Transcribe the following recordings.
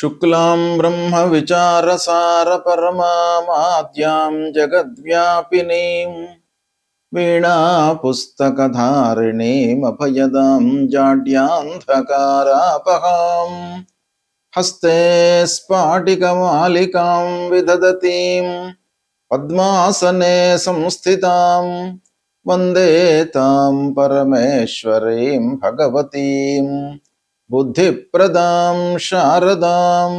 शुक्लां ब्रह्म विचारसार परमाद्यां जगद्व्यापिनीं वीणा पुस्तकधारिणीं अभयदां जाड्यान्धकारापहां हस्ते स्फाटिकमालिकां विदधतीं पद्मासने संस्थितां वन्दे तां परमेश्वरीं भगवतीं बुद्धिप्रदां शारदां।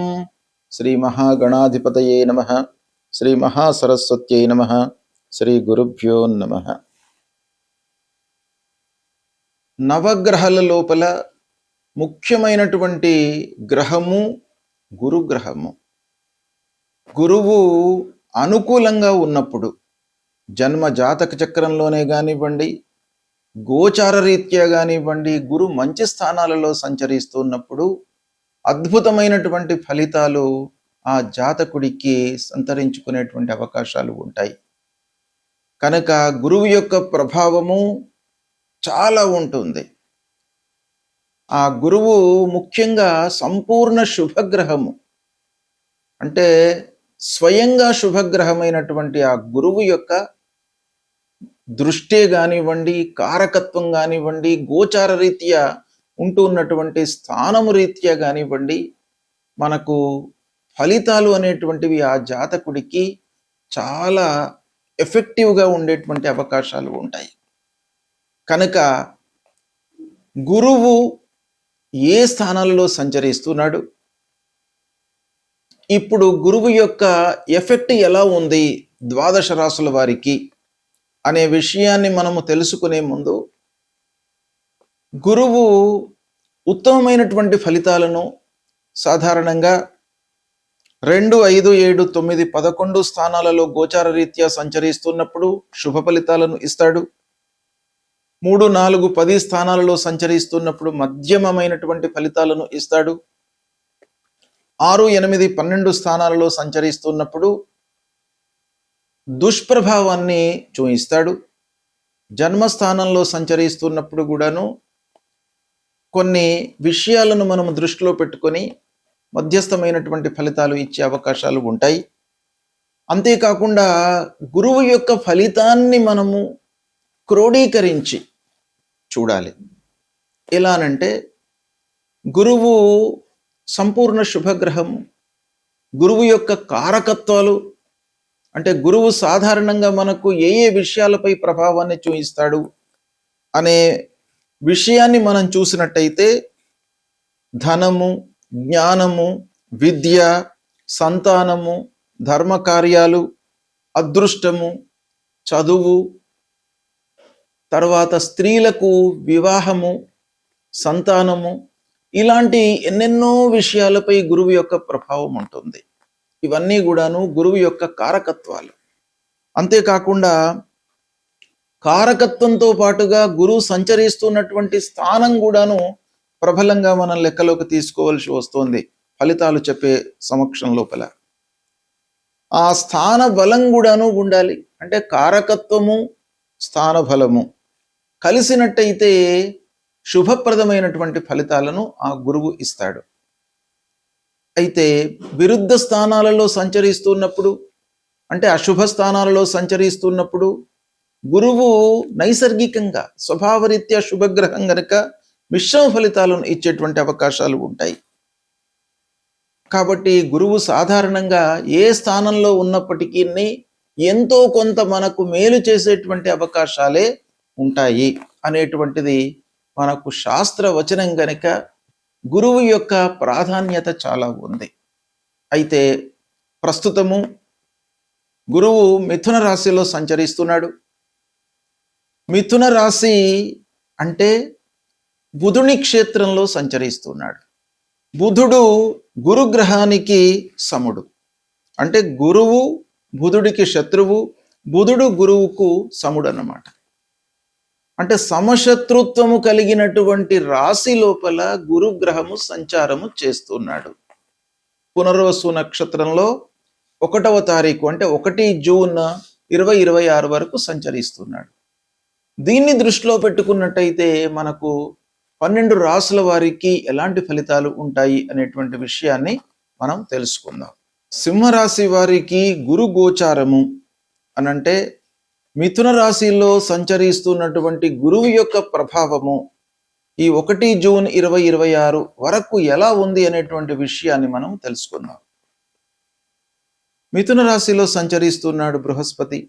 श्री महागणाधिपतये नमः। श्री महासरस्वत्यै नमः। శ్రీ గురుభ్యో నమః. నవగ్రహాల లోపల ముఖ్యమైనటువంటి గ్రహము గురుగ్రహము. గురువు అనుకూలంగా ఉన్నప్పుడు జన్మ జాతక చక్రంలోనే కానివ్వండి, గోచార రీత్యా కానివ్వండి, గురు మంచి స్థానాలలో సంచరిస్తున్నప్పుడు అద్భుతమైనటువంటి ఫలితాలు ఆ జాతకుడికి సంతరించుకునేటువంటి అవకాశాలు ఉంటాయి. కనుక గురువు యొక్క ప్రభావము చాలా ఉంటుంది. ఆ గురువు ముఖ్యంగా సంపూర్ణ శుభగ్రహము, అంటే స్వయంగా శుభగ్రహమైనటువంటి ఆ గురువు యొక్క దృష్టి కానివ్వండి, కారకత్వం కానివ్వండి, గోచార రీత్యా ఉంటున్నటువంటి స్థానము రీత్యా కానివ్వండి, మనకు ఫలితాలు అనేటువంటివి ఆ జాతకుడికి చాలా ఎఫెక్టివ్గా ఉండేటువంటి అవకాశాలు ఉంటాయి. కనుక గురువు ఏ స్థానాలలో సంచరిస్తున్నాడు, ఇప్పుడు గురువు యొక్క ఎఫెక్ట్ ఎలా ఉంది ద్వాదశ రాశుల వారికి అనే విషయాన్ని మనము తెలుసుకునే ముందు, గురువు ఉత్తమమైనటువంటి ఫలితాలను సాధారణంగా 2, 5, 7, 9, 11 స్థానాలలో గోచార రీత్యా సంచరిస్తున్నప్పుడు శుభ ఫలితాలను ఇస్తాడు. 3, 4, 10 స్థానాలలో సంచరిస్తున్నప్పుడు మధ్యమమైనటువంటి ఫలితాలను ఇస్తాడు. 6, 8, 12 స్థానాలలో సంచరిస్తున్నప్పుడు దుష్ప్రభావాన్ని చూయిస్తాడు. జన్మస్థానంలో సంచరిస్తున్నప్పుడు కూడాను కొన్ని విషయాలను మనము దృష్టిలో పెట్టుకొని మధ్యస్థమైనటువంటి ఫలితాలు ఇచ్చే అవకాశాలు ఉంటాయి. అంతేకాకుండా గురువు యొక్క ఫలితాన్ని మనము క్రోడీకరించి చూడాలి. ఎలానంటే, గురువు సంపూర్ణ శుభగ్రహము, గురువు యొక్క కారకత్వాలు, అంటే గురువు సాధారణంగా మనకు ఏ ఏ విషయాలపై ప్రభావాన్ని చూపిస్తాడు అనే విషయాన్ని మనం చూసినట్టయితే, ధనము, జ్ఞానము, విద్య, సంతానము, ధర్మకార్యాలు, అదృష్టము, చదువు, తర్వాత స్త్రీలకు వివాహము, సంతానము, ఇలాంటి ఎన్నెన్నో విషయాలపై గురువు యొక్క ప్రభావం ఉంటుంది. ఇవన్నీ కూడాను గురువు యొక్క కారకత్వాలు. అంతేకాకుండా కారకత్వంతో పాటుగా గురువు సంచరిస్తున్నటువంటి స్థానం కూడాను ప్రబలంగా మనం లెక్కలోకి తీసుకోవాల్సి వస్తుంది ఫలితాలు చెప్పే సమక్షం లోపల. ఆ స్థాన బలం కూడాను ఉండాలి. అంటే కారకత్వము, స్థాన బలము కలిసినట్టయితే శుభప్రదమైనటువంటి ఫలితాలను ఆ గురువు ఇస్తాడు. అయితే విరుద్ధ స్థానాలలో సంచరిస్తున్నప్పుడు, అంటే అశుభ స్థానాలలో సంచరిస్తున్నప్పుడు గురువు నైసర్గికంగా స్వభావరీత్యా శుభగ్రహం గనుక మిశ్రమ ఫలితాలను ఇచ్చేటువంటి అవకాశాలు ఉంటాయి. కాబట్టి గురువు సాధారణంగా ఏ స్థానంలో ఉన్నప్పటికీ ఎంతో కొంత మనకు మేలు చేసేటువంటి అవకాశాలే ఉంటాయి అనేటువంటిది మనకు శాస్త్ర వచనం గనుక గురువు యొక్క ప్రాధాన్యత చాలా ఉంది. అయితే ప్రస్తుతము గురువు మిథున రాశిలో సంచరిస్తున్నాడు. మిథున రాశి అంటే బుధుని క్షేత్రంలో సంచరిస్తున్నాడు. బుధుడు గురుగ్రహానికి సముడు, అంటే గురువు బుధుడికి శత్రువు, బుధుడు గురువుకు సముడు అన్నమాట. అంటే సమశత్రుత్వము కలిగినటువంటి రాశి లోపల గురుగ్రహము సంచారము చేస్తున్నాడు. పునర్వసు నక్షత్రంలో 1వ తారీఖు, అంటే 1 జూన్ 2026 వరకు సంచరిస్తున్నాడు. దీన్ని దృష్టిలో పెట్టుకున్నట్టయితే మనకు 12 రాసుల వారికి ఎలాంటి ఫలితాలు ఉంటాయి అనేటువంటి విషయాన్ని మనం తెలుసుకుందాం. సింహరాశి వారికి గురు గోచారము అనంటే మిథున రాశిలో సంచరిస్తున్నటువంటి గురువు యొక్క ప్రభావము ఈ 1 జూన్ 2026 వరకు ఎలా ఉంది అనేటువంటి విషయాన్ని మనం తెలుసుకుందాం. మిథున రాశిలో సంచరిస్తున్నాడు బృహస్పతి.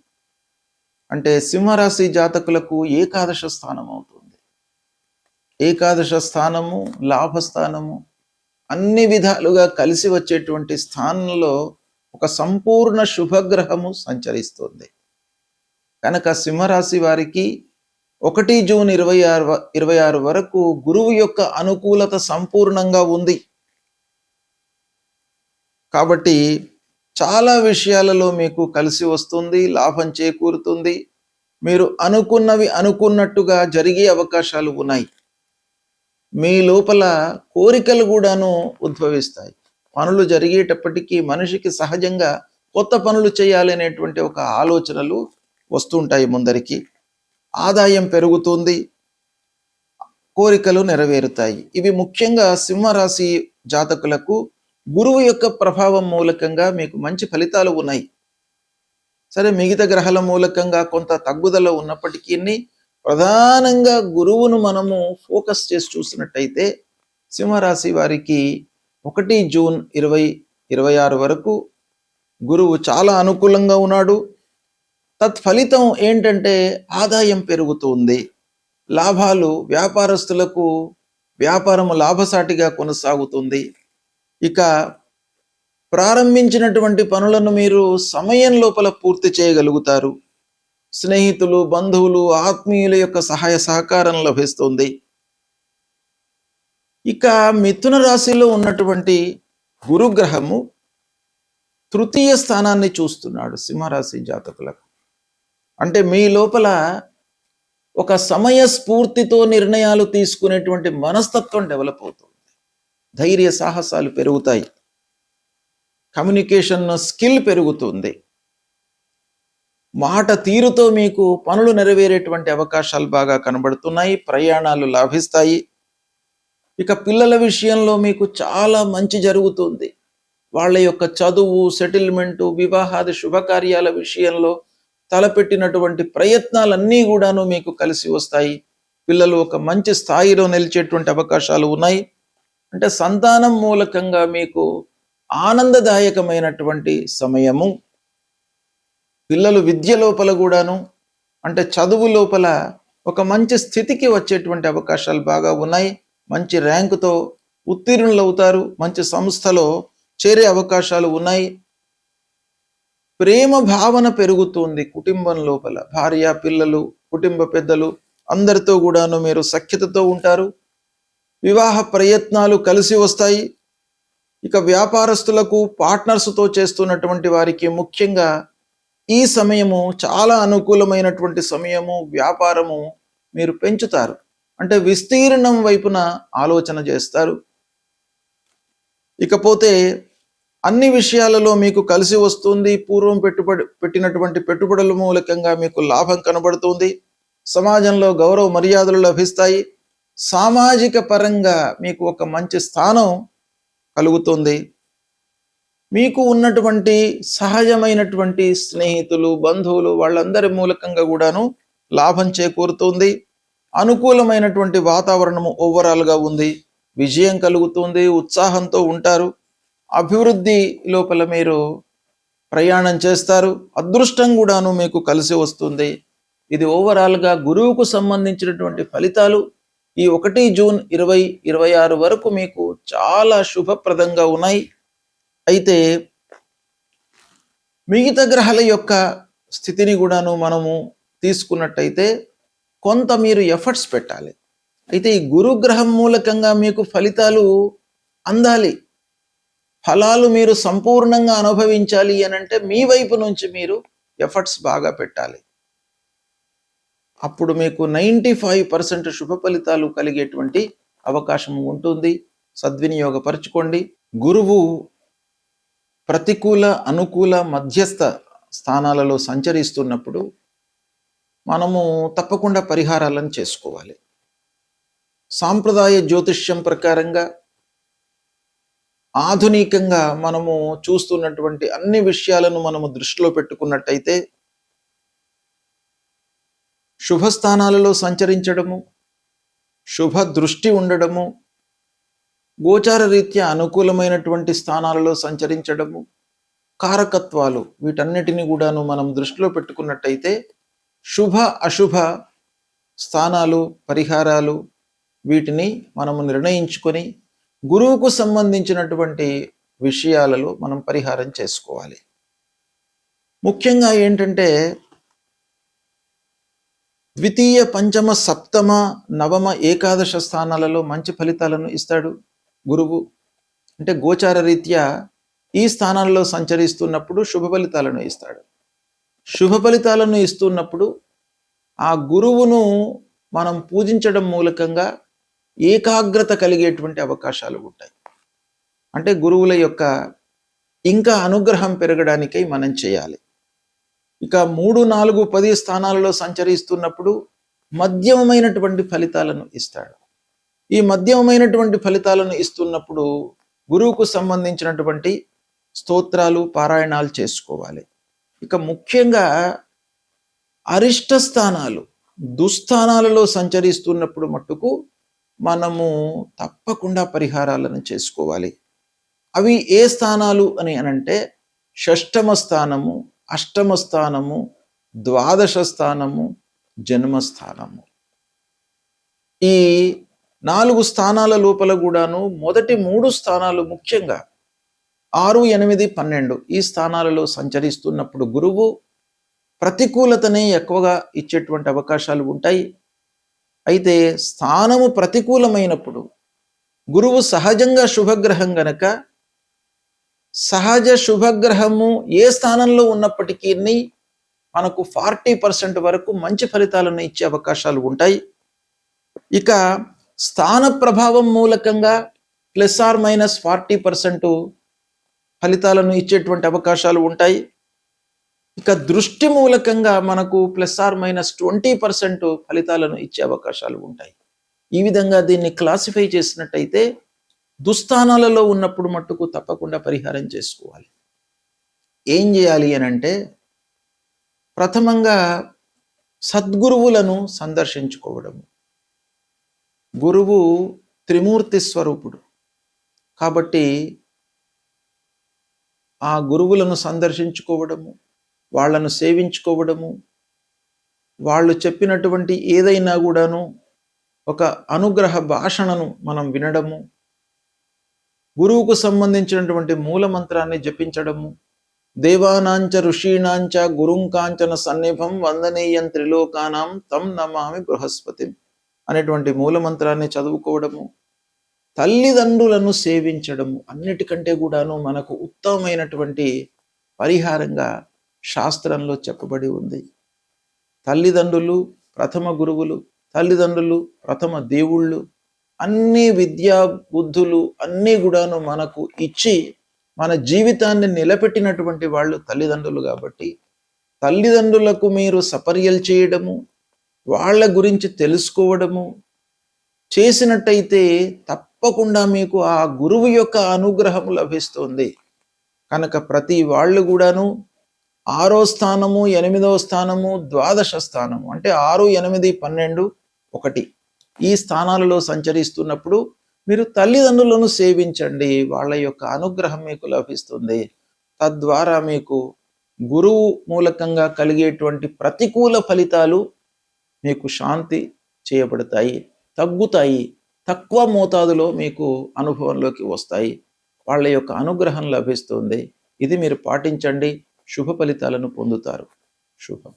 అంటే సింహరాశి జాతకులకు ఏకాదశ స్థానం అవుతుంది. ఏకాదశ స్థానము, లాభస్థానము అన్ని విధాలుగా కలిసి వచ్చేటువంటి స్థానంలో ఒక సంపూర్ణ శుభగ్రహము సంచరిస్తుంది. కనుక సింహరాశి వారికి 1 జూన్ 2026 వరకు గురువు యొక్క అనుకూలత సంపూర్ణంగా ఉంది. కాబట్టి చాలా విషయాలలో మీకు కలిసి వస్తుంది, లాభం చేకూరుతుంది. మీరు అనుకున్నవి అనుకున్నట్టుగా జరిగే అవకాశాలు ఉన్నాయి. మీ లోపల కోరికలు కూడాను ఉద్భవిస్తాయి. పనులు జరిగేటప్పటికీ మనిషికి సహజంగా కొత్త పనులు చేయాలనేటువంటి ఒక ఆలోచనలు వస్తుంటాయి ముందరికి. ఆదాయం పెరుగుతుంది, కోరికలు నెరవేరుతాయి. ఇవి ముఖ్యంగా సింహరాశి జాతకులకు గురువు యొక్క ప్రభావం మూలకంగా మీకు మంచి ఫలితాలు ఉన్నాయి. సరే, మిగతా గ్రహాల మూలకంగా కొంత తగ్గుదల ఉన్నప్పటికీ ప్రధానంగా గురువును మనము ఫోకస్ చేసి చూసినట్టయితే సింహరాశి వారికి 1 జూన్ 2026 వరకు గురువు చాలా అనుకూలంగా ఉన్నాడు. తత్ఫలితం ఏంటంటే ఆదాయం పెరుగుతుంది, లాభాలు, వ్యాపారస్తులకు వ్యాపారము లాభసాటిగా కొనసాగుతుంది. ఇక ప్రారంభించినటువంటి పనులను మీరు సమయం లోపల పూర్తి చేయగలుగుతారు. స్నేహితులు, బంధువులు, ఆత్మీయుల యొక్క సహాయ సహకారం లభిస్తుంది. ఇక మిథున రాశిలో ఉన్నటువంటి గురుగ్రహము తృతీయ స్థానాన్ని చూస్తున్నాడు సింహరాశి జాతకులకు. అంటే మీ లోపల ఒక సమయ స్ఫూర్తితో నిర్ణయాలు తీసుకునేటువంటి మనస్తత్వం డెవలప్ అవుతుంది. ధైర్య సాహసాలు పెరుగుతాయి, కమ్యూనికేషన్ స్కిల్ పెరుగుతుంది, మాట తీరుతో మీకు పనులు నెరవేరేటువంటి అవకాశాలు బాగా కనబడుతున్నాయి, ప్రయాణాలు లాభిస్తాయి. ఇక పిల్లల విషయంలో మీకు చాలా మంచి జరుగుతుంది. వాళ్ళ యొక్క చదువు, సెటిల్మెంటు, వివాహాది శుభకార్యాల విషయంలో తలపెట్టినటువంటి ప్రయత్నాలన్నీ కూడాను మీకు కలిసి వస్తాయి. పిల్లలు ఒక మంచి స్థాయిలో నిలిచేటువంటి అవకాశాలు ఉన్నాయి. అంటే సంతానం మూలకంగా మీకు ఆనందదాయకమైనటువంటి సమయము. పిల్లలు విద్య లోపల కూడాను, అంటే చదువు లోపల ఒక మంచి స్థితికి వచ్చేటువంటి అవకాశాలు బాగా ఉన్నాయి. మంచి ర్యాంకుతో ఉత్తీర్ణులవుతారు, మంచి సంస్థలో చేరే అవకాశాలు ఉన్నాయి. ప్రేమ భావన పెరుగుతుంది కుటుంబం లోపల. భార్య, పిల్లలు, కుటుంబ పెద్దలు అందరితో కూడాను మీరు సఖ్యతతో ఉంటారు. వివాహ ప్రయత్నాలు కలిసి వస్తాయి. ఇక వ్యాపారస్తులకు, పార్ట్నర్స్తో చేస్తున్నటువంటి వారికి ముఖ్యంగా ఈ సమయము చాలా అనుకూలమైనటువంటి సమయము. వ్యాపారము మీరు పెంచుతారు, అంటే విస్తీర్ణం వైపున ఆలోచన చేస్తారు. ఇకపోతే అన్ని విషయాలలో మీకు కలిసి వస్తుంది. పూర్వం పెట్టినటువంటి పెట్టుబడుల మూలకంగా మీకు లాభం కనబడుతుంది. సమాజంలో గౌరవ మర్యాదలు లభిస్తాయి. సామాజిక పరంగా మీకు ఒక మంచి స్థానం కలుగుతుంది. మీకు ఉన్నటువంటి సహజమైనటువంటి స్నేహితులు, బంధువులు, వాళ్ళందరి మూలకంగా కూడాను లాభం చేకూరుతుంది. అనుకూలమైనటువంటి వాతావరణము ఓవరాల్గా ఉంది. విజయం కలుగుతుంది, ఉత్సాహంతో ఉంటారు. అభివృద్ధి లోపల మీరు ప్రయాణం చేస్తారు. అదృష్టం కూడాను మీకు కలిసి వస్తుంది. ఇది ఓవరాల్గా గురువుకు సంబంధించినటువంటి ఫలితాలు. ఈ 1 జూన్ 2026 వరకు మీకు చాలా శుభప్రదంగా ఉన్నాయి. అయితే మిగతా గ్రహాల యొక్క స్థితిని కూడాను మనము తీసుకున్నట్టయితే కొంత మీరు ఎఫర్ట్స్ పెట్టాలి. అయితే ఈ గురుగ్రహం మూలకంగా మీకు ఫలితాలు అందాలి, ఫలాలు మీరు సంపూర్ణంగా అనుభవించాలి అనంటే మీ వైపు నుంచి మీరు ఎఫర్ట్స్ బాగా పెట్టాలి. అప్పుడు మీకు 95% శుభ ఫలితాలు కలిగేటువంటి అవకాశం ఉంటుంది. సద్వినియోగపరచుకోండి. గురువు ప్రతికూల, అనుకూల, మధ్యస్థ స్థానాలలో సంచరిస్తున్నప్పుడు మనము తప్పకుండా పరిహారాలను చేసుకోవాలి. సాంప్రదాయ జ్యోతిష్యం ప్రకారంగా ఆధునికంగా మనము చూస్తున్నటువంటి అన్ని విషయాలను మనము దృష్టిలో పెట్టుకున్నట్టయితే శుభస్థానాలలో సంచరించడము, శుభ దృష్టి ఉండడము, గోచార రీత్యా అనుకూలమైనటువంటి స్థానాలలో సంచరించడము, కారకత్వాలు వీటన్నిటిని కూడాను మనం దృష్టిలో పెట్టుకున్నట్టయితే శుభ అశుభ స్థానాలు, పరిహారాలు వీటిని మనము నిర్ణయించుకొని గురువుకు సంబంధించినటువంటి విషయాలలో మనం పరిహారం చేసుకోవాలి. ముఖ్యంగా ఏంటంటే ద్వితీయ, పంచమ, సప్తమ, నవమ, ఏకాదశ స్థానాలలో మంచి ఫలితాలను ఇస్తాడు గురువు. అంటే గోచార రీత్యా ఈ స్థానాల్లో సంచరిస్తున్నప్పుడు శుభ ఫలితాలను ఇస్తాడు. శుభ ఫలితాలను ఇస్తున్నప్పుడు ఆ గురువును మనం పూజించడం మూలకంగా ఏకాగ్రత కలిగేటువంటి అవకాశాలు ఉంటాయి. అంటే గురువుల యొక్క ఇంకా అనుగ్రహం పెరగడానికై మనం చేయాలి. ఇక 3, 4, 10 స్థానాలలో సంచరిస్తున్నప్పుడు మధ్యమమైనటువంటి ఫలితాలను ఇస్తాడు. ఈ మధ్యమమైనటువంటి ఫలితాలను ఇస్తున్నప్పుడు గురువుకు సంబంధించినటువంటి స్తోత్రాలు, పారాయణాలు చేసుకోవాలి. ఇక ముఖ్యంగా అరిష్ట స్థానాలు, దుస్థానాలలో సంచరిస్తున్నప్పుడు మట్టుకు మనము తప్పకుండా పరిహారాలను చేసుకోవాలి. అవి ఏ స్థానాలు అని అనంటే షష్టమ స్థానము, అష్టమ స్థానము, ద్వాదశ స్థానము, జన్మస్థానము. ఈ 4 స్థానాల లోపల కూడాను మొదటి 3 స్థానాలు ముఖ్యంగా 6, 8, 12 ఈ స్థానాలలో సంచరిస్తున్నప్పుడు గురువు ప్రతికూలతనే ఎక్కువగా ఇచ్చేటువంటి అవకాశాలు ఉంటాయి. అయితే స్థానము ప్రతికూలమైనప్పుడు గురువు సహజంగా శుభగ్రహం గనక సహజ శుభగ్రహము ఏ స్థానంలో ఉన్నప్పటికీ మనకు 40% వరకు మంచి ఫలితాలను ఇచ్చే అవకాశాలు ఉంటాయి. ఇక స్థాన ప్రభావం మూలకంగా ±40% ఫలితాలను ఇచ్చేటువంటి అవకాశాలు ఉంటాయి. ఇక దృష్టి మూలకంగా మనకు ±20% ఫలితాలను ఇచ్చే అవకాశాలు ఉంటాయి. ఈ విధంగా దీన్ని క్లాసిఫై చేసినట్టయితే దుస్థానాలలో ఉన్నప్పుడు మట్టుకు తప్పకుండా పరిహారం చేసుకోవాలి. ఏం చేయాలి అని అంటే ప్రథమంగా సద్గురువులను సందర్శించుకోవడము. గురువు త్రిమూర్తి స్వరూపుడు కాబట్టి ఆ గురువులను సందర్శించుకోవడము, వాళ్ళను సేవించుకోవడము, వాళ్ళు చెప్పినటువంటి ఏదైనా కూడాను ఒక అనుగ్రహ భాషణను మనం వినడము, గురువుకు సంబంధించినటువంటి మూల మంత్రాన్ని జపించడము, దేవానాంచ ఋషీణాంచ గురుంకాంచన సన్నిభం వందనీయం త్రిలోకానాం తం నమామి బృహస్పతిం అనేటువంటి మూల మంత్రాన్ని చదువుకోవడము, తల్లిదండ్రులను సేవించడము అన్నిటికంటే కూడాను మనకు ఉత్తమమైనటువంటి పరిహారంగా శాస్త్రంలో చెప్పబడి ఉంది. తల్లిదండ్రులు ప్రథమ గురువులు, తల్లిదండ్రులు ప్రథమ దేవుళ్ళు, అన్ని విద్యా బుద్ధులు అన్నీ కూడాను మనకు ఇచ్చి మన జీవితాన్ని నిలబెట్టినటువంటి వాళ్ళు తల్లిదండ్రులు. కాబట్టి తల్లిదండ్రులకు మీరు సపర్యలు చేయడము, వాళ్ళ గురించి తెలుసుకోవడము చేసినట్టయితే తప్పకుండా మీకు ఆ గురువు యొక్క అనుగ్రహం లభిస్తుంది. కనుక ప్రతి వాళ్ళు కూడాను 6వ స్థానము, 8వ స్థానము, ద్వాదశ స్థానము అంటే 6, 8, 12, 1 ఈ స్థానాలలో సంచరిస్తున్నప్పుడు మీరు తల్లిదండ్రులను సేవించండి. వాళ్ళ యొక్క అనుగ్రహం మీకు లభిస్తుంది. తద్వారా మీకు గురువు మూలకంగా కలిగేటువంటి ప్రతికూల ఫలితాలు మీకు శాంతి చేయబడతాయి, తగ్గుతాయి, తక్కువ మోతాదులో మీకు అనుభవంలోకి వస్తాయి. వాళ్ళ యొక్క అనుగ్రహం లభిస్తుంది. ఇది మీరు పాటించండి, శుభ ఫలితాలను పొందుతారు. శుభం.